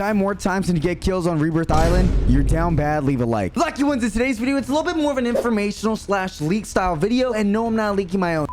die more times than you get kills on Rebirth Island, you're down bad, leave a like. Lucky ones, in today's video, it's a little bit more of an informational / leak style video, and no, I'm not leaking my own.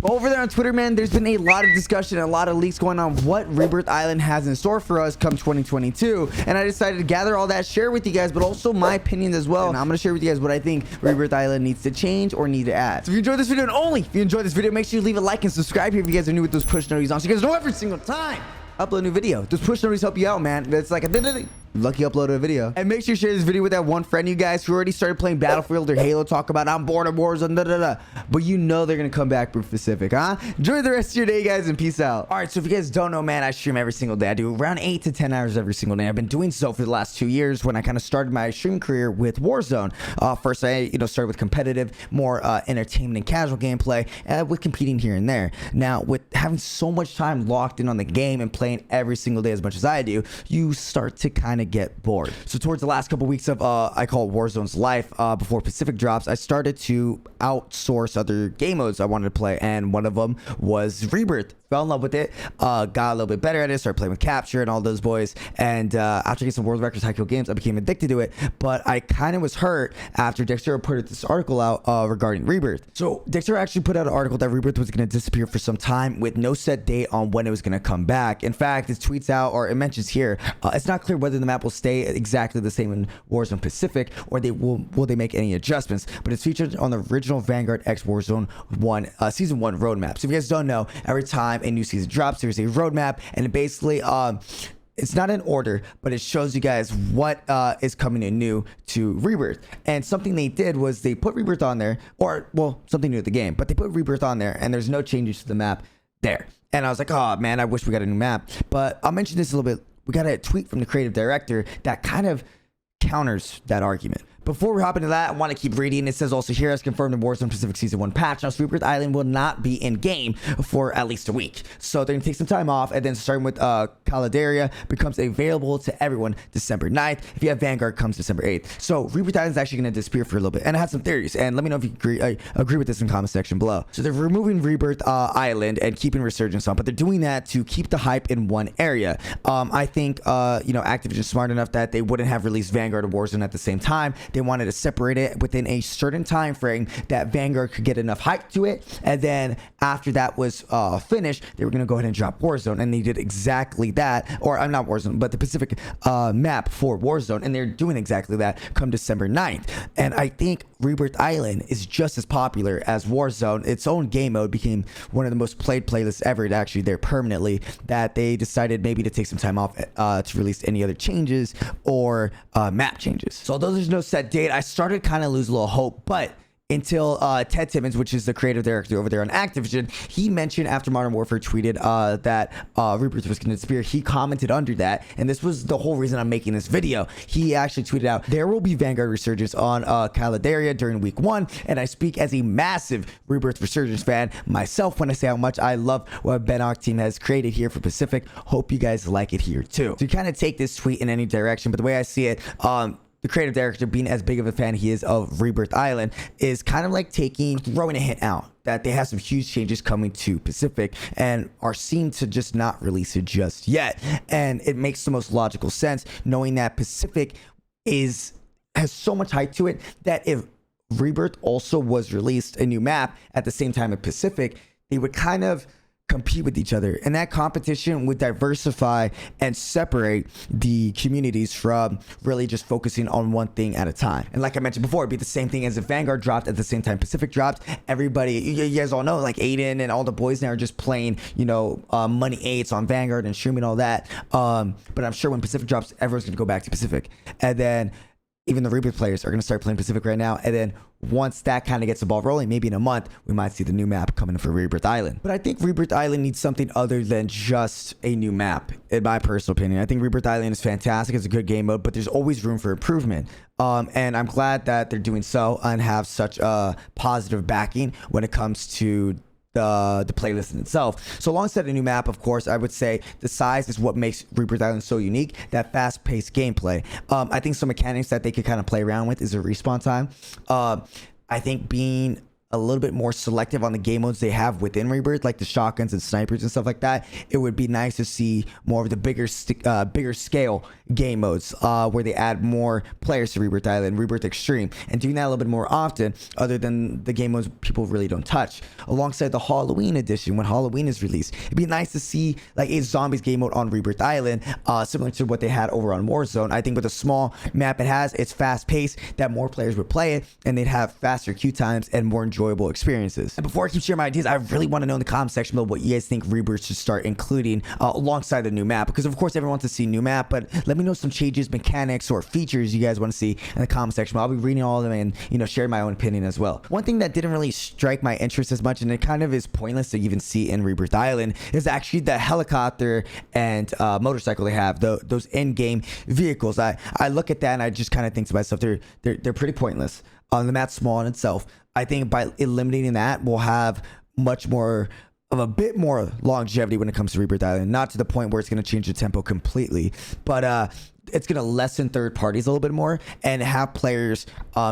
Over there on Twitter, man, there's been a lot of discussion and a lot of leaks going on what Rebirth Island has in store for us come 2022, and I decided to gather all that, share with you guys, but also my opinions as well. And I'm going to share with you guys what I think Rebirth Island needs to change or need to add. So if you enjoyed this video, and only if you enjoyed this video, make sure you leave a like and subscribe here if you guys are new with those push notifications on, so you guys know every single time I upload a new video. Those push notifications help you out, man. It's like a lucky upload a video. And make sure you share this video with that one friend you guys who already started playing Battlefield or Halo, talk about I'm bored of Warzone, but you know they're gonna come back for Pacific, huh? Enjoy the rest of your day, guys, and peace out. All right, so if you guys don't know, man, I stream every single day. I do around 8 to 10 hours every single day. I've been doing so for the last 2 years when I kind of started my stream career with Warzone. First I started with competitive, more entertainment and casual gameplay, with competing here and there. Now with having so much time locked in on the game and playing every single day as much as I do, you start to kind of get bored. So towards the last couple weeks of I call it Warzone's life, before Pacific drops, I started to outsource other game modes I wanted to play, and one of them was Rebirth. Fell in love with it, got a little bit better at it, started playing with Capture and all those boys, and after getting some world records, high kill games, I became addicted to it. But I kind of was hurt after Dexter put this article out regarding Rebirth. So Dexter actually put out an article that Rebirth was going to disappear for some time with no set date on when it was going to come back. In fact, it tweets out, or it mentions here, it's not clear whether the map will stay exactly the same in Warzone Pacific, or will they make any adjustments, but it's featured on the original Vanguard X Warzone 1 season 1 roadmap. So if you guys don't know, every time a new season drops, there's a roadmap, and it basically it's not in order, but it shows you guys what is coming in new to Rebirth. And something they did was they put Rebirth on there, or well, something new to the game, but they put Rebirth on there and there's no changes to the map there. And I was like, oh man, I wish we got a new map. But I'll mention this a little bit. We got a tweet from the creative director that kind of counters that argument. Before we hop into that, I want to keep reading. It says also here, as confirmed in Warzone Pacific Season 1 patch, now Rebirth Island will not be in game for at least a week. So they're going to take some time off, and then starting with Caldera becomes available to everyone December 9th. If you have Vanguard, comes December 8th. So Rebirth Island is actually going to disappear for a little bit. And I had some theories, and let me know if you agree with this in the comment section below. So they're removing Rebirth Island and keeping Resurgence on, but they're doing that to keep the hype in one area. I think Activision is smart enough that they wouldn't have released Vanguard and Warzone at the same time. They wanted to separate it within a certain time frame that Vanguard could get enough hype to it, and then after that was finished, they were going to go ahead and drop Warzone, and they did exactly that. Or I'm not Warzone, but the Pacific map for Warzone, and they're doing exactly that come December 9th. And I think Rebirth Island is just as popular as Warzone. Its own game mode became one of the most played playlists ever. It's actually there permanently, that they decided maybe to take some time off to release any other changes or map changes. So although there's no set date, I started kind of lose a little hope, but until Ted Timmons, which is the creative director over there on Activision, he mentioned after Modern Warfare tweeted that Rebirth was going to disappear. He commented under that, and this was the whole reason I'm making this video. He actually tweeted out, there will be Vanguard Resurgence on Caldera during week 1, and I speak as a massive Rebirth Resurgence fan myself when I say how much I love what Ben Ock team has created here for Pacific. Hope you guys like it here too. So you kind of take this tweet in any direction, but the way I see it, the creative director, being as big of a fan he is of Rebirth Island, is kind of like throwing a hint out that they have some huge changes coming to Pacific and are seen to just not release it just yet. And it makes the most logical sense, knowing that Pacific has so much hype to it that if Rebirth also was released a new map at the same time as Pacific, they would kind of compete with each other, and that competition would diversify and separate the communities from really just focusing on one thing at a time. And like I mentioned before, it'd be the same thing as if Vanguard dropped at the same time Pacific dropped. Everybody, you guys all know, like Aiden and all the boys now are just playing money 8s on Vanguard and streaming all that, but I'm sure when Pacific drops, everyone's gonna go back to Pacific, and then even the Rebirth players are going to start playing Pacific right now. And then once that kind of gets the ball rolling, maybe in a month, we might see the new map coming for Rebirth Island. But I think Rebirth Island needs something other than just a new map, in my personal opinion. I think Rebirth Island is fantastic. It's a good game mode, but there's always room for improvement. And I'm glad that they're doing so and have such a positive backing when it comes to the playlist in itself. So alongside a new map, of course, I would say the size is what makes Rebirth Island so unique, that fast-paced gameplay. I think some mechanics that they could kind of play around with is a respawn time. I think being a little bit more selective on the game modes they have within Rebirth, like the shotguns and snipers and stuff like that. It would be nice to see more of the bigger scale game modes where they add more players to Rebirth Island, Rebirth Extreme, and doing that a little bit more often, other than the game modes people really don't touch. Alongside the Halloween edition, when Halloween is released, it'd be nice to see like a zombies game mode on Rebirth Island, similar to what they had over on Warzone. I think with a small map it has, it's fast paced, that more players would play it, and they'd have faster queue times and more enjoyable experiences. And before I keep sharing my ideas, I really want to know in the comment section below what you guys think Rebirth should start including alongside the new map, because of course everyone wants to see new map, but let me know some changes, mechanics, or features you guys want to see in the comment section. I'll be reading all of them and, you know, share my own opinion as well. One thing that didn't really strike my interest as much, and it kind of is pointless to even see in Rebirth Island, is actually the helicopter and motorcycle they have, those in-game vehicles. I look at that and I just kind of think to myself, they're pretty pointless. The map's small in itself. I think by eliminating that, we'll have much more of a bit more longevity when it comes to Rebirth Island. Not to the point where it's going to change the tempo completely, but it's going to lessen third parties a little bit more and have players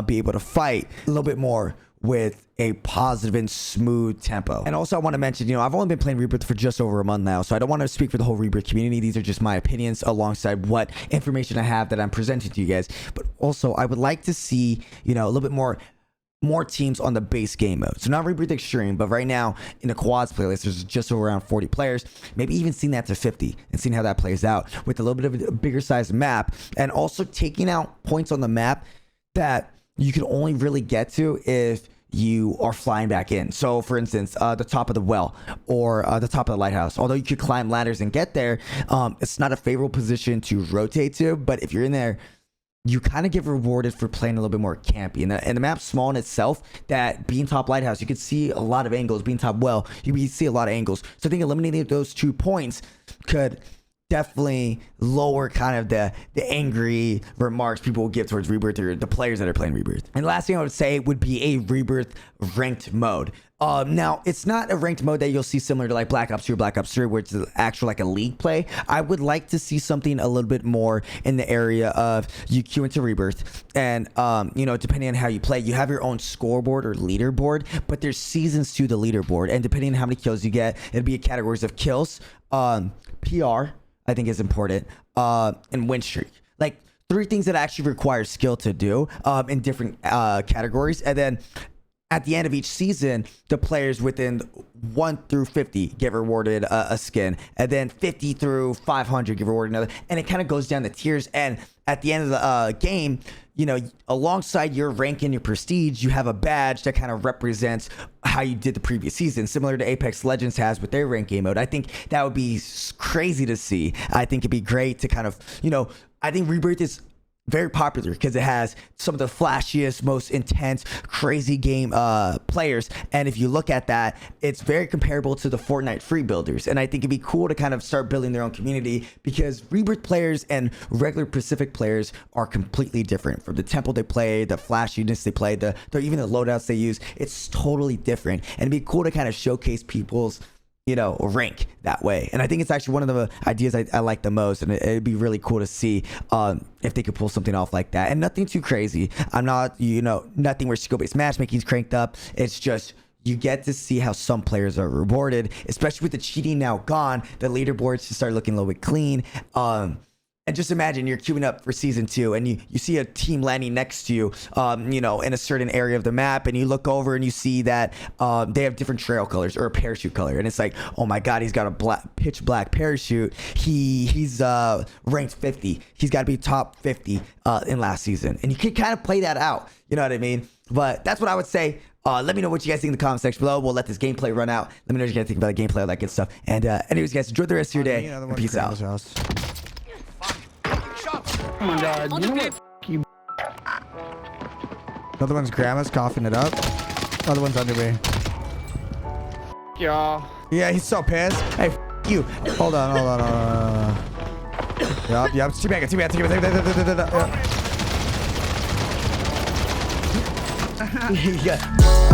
be able to fight a little bit more with a positive and smooth tempo. And also I want to mention, you know, I've only been playing Rebirth for just over a month now, so I don't want to speak for the whole Rebirth community. These are just my opinions alongside what information I have that I'm presenting to you guys. But also I would like to see, you know, a little bit more teams on the base game mode. So not Rebirth Extreme, but right now in the quads playlist, there's just around 40 players, maybe even seeing that to 50 and seeing how that plays out with a little bit of a bigger size map, and also taking out points on the map that you can only really get to if you are flying back in. So for instance, the top of the well or the top of the lighthouse, although you could climb ladders and get there, it's not a favorable position to rotate to, but if you're in there, you kind of get rewarded for playing a little bit more campy. And the map's small in itself, that Bean Top Lighthouse, you could see a lot of angles. Bean Top Well, you can see a lot of angles. So I think eliminating those 2 points could definitely lower kind of the angry remarks people will give towards Rebirth, or the players that are playing Rebirth. And the last thing I would say would be a Rebirth ranked mode. Now it's not a ranked mode that you'll see similar to like Black Ops 2 or Black Ops 3, where it's actual like a league play. I would like to see something a little bit more in the area of you queue into Rebirth, and you know, depending on how you play, you have your own scoreboard or leaderboard, but there's seasons to the leaderboard, and depending on how many kills you get, it'd be categories of kills, PR I think is important, and win streak. Like 3 things that actually require skill to do in different categories. And then at the end of each season, the players within 1 through 50 get rewarded a skin, and then 50 through 500 get rewarded another, and it kind of goes down the tiers. And at the end of the game, you know, alongside your rank and your prestige, you have a badge that kind of represents how you did the previous season, similar to Apex Legends has with their rank game mode. I think that would be crazy to see. I think it'd be great to kind of, you know, I think Rebirth is very popular because it has some of the flashiest, most intense, crazy game players. And if you look at that, it's very comparable to the Fortnite free builders. And I think it'd be cool to kind of start building their own community, because Rebirth players and regular Pacific players are completely different. From the tempo they play, the flashiness they play, even the loadouts they use, it's totally different. And it'd be cool to kind of showcase people's, you know, rank that way. And I think it's actually one of the ideas I like the most, and it'd be really cool to see if they could pull something off like that. And nothing too crazy. I'm not, you know, nothing where skill-based matchmaking is cranked up. It's just you get to see how some players are rewarded, especially with the cheating now gone. The leaderboards just start looking a little bit clean. And just imagine you're queuing up for season 2, and you see a team landing next to you, you know, in a certain area of the map, and you look over and you see that they have different trail colors or a parachute color, and it's like, oh my god, he's got a pitch black parachute. He's ranked 50. He's got to be top 50 in last season, and you can kind of play that out. You know what I mean? But that's what I would say. Let me know what you guys think in the comment section below. We'll let this gameplay run out. Let me know what you guys think about the gameplay, all that good stuff. And anyways, guys, enjoy the rest of your day. And peace out. Oh my god, you know what? You. Another one's grandma's coughing it up. Other one's under me. Y'all. Yeah, he's so pissed. Hey, you. Hold on. Yup. Teabag. Yeah.